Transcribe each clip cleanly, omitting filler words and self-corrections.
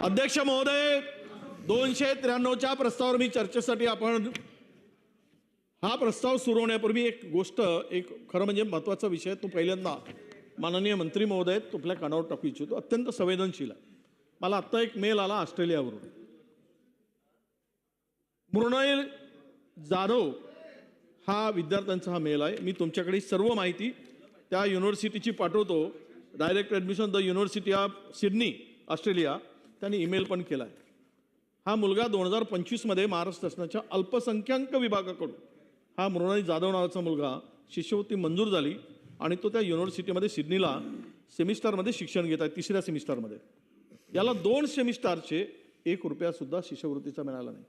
अध्यक्ष महोदय, 293च्या प्रस्तावावर मी चर्चेसाठी आपण हा प्रस्ताव सुरू होण्यापूर्वी एक गोष्ट, एक खरं म्हणजे महत्त्वाचा विषय तो पहिल्यांदा माननीय मंत्री महोदय तुपल्या कानावर टाकू इच्छितो. अत्यंत संवेदनशील आहे. मला आत्ता एक मेल आला ऑस्ट्रेलियावरून. मृणाल जाधव हा विद्यार्थ्यांचा हा मेल आहे. मी तुमच्याकडे सर्व माहिती त्या युनिव्हर्सिटीची पाठवतो. Direct admission the university of Sydney Australia त्यांनी ईमेल पण केला आहे. हा मुलगा 2025 मध्ये महाराष्ट्र शासनाच्या अल्पसंख्याक विभागाकडून हा मृणाल जाधव नावाचा मुलगा शिष्यवृत्ती मंजूर झाली आणि तो त्या युनिव्हर्सिटीमध्ये सिडनीला सेमिस्टरमध्ये शिक्षण घेत आहे, 3ऱ्या सेमिस्टरमध्ये. याला 2 सेमिस्टरचे ₹1 सुद्धा शिष्यवृत्तीचा मिळाला नाही.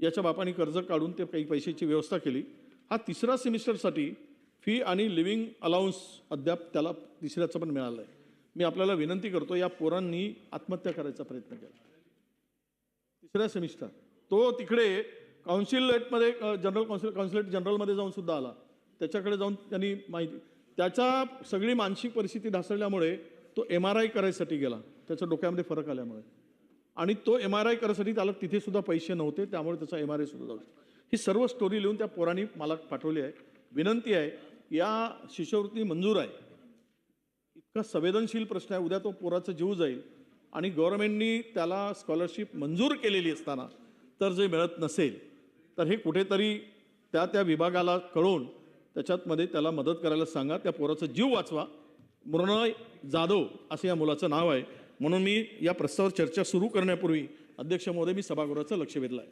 याच्या बापाने कर्ज काढून ते काही पैशाची व्यवस्था केली. हा 3रा सेमिस्टरसाठी फी आणि लिव्हिंग अलाउन्स अद्याप त्याला 3ऱ्याचा पण मिळाला आहे. मी आपल्याला विनंती करतो, या पोरांनी आत्महत्या करायचा प्रयत्न केला. 3ऱ्या सेमिस्टर तो तिकडे काउन्सिलेटमध्ये काउन्सिलेट जनरलमध्ये जाऊन सुद्धा आला. त्याच्याकडे जाऊन त्यांनी माहिती, त्याच्या सगळी मानसिक परिस्थिती ढासळल्यामुळे तो MRI करायसाठी गेला. त्याच्या डोक्यामध्ये फरक आल्यामुळे, आणि तो MRI करायसाठी त्याला तिथे सुद्धा पैसे नव्हते, त्यामुळे त्याचा MRI सुद्धा जाऊ. ही सर्व स्टोरी लिहून त्या पोरांनी मला पाठवली आहे. विनंती आहे, या शिष्यवृत्ती मंजूर आहे. इतका संवेदनशील प्रश्न आहे. उद्या तो पोराचा जीव जाईल आणि गव्हर्नमेंटनी त्याला स्कॉलरशिप मंजूर केलेली असताना तर जे मिळत नसेल तर हे कुठेतरी त्या विभागाला कळवून त्याच्यातमध्ये त्याला मदत करायला सांगा. त्या पोराचा जीव वाचवा. मृणाल जाधव असं या मुलाचं नाव आहे. म्हणून मी या प्रस्तावावर चर्चा सुरू करण्यापूर्वी अध्यक्ष महोदय मी सभागृहाचं लक्ष वेधलं आहे.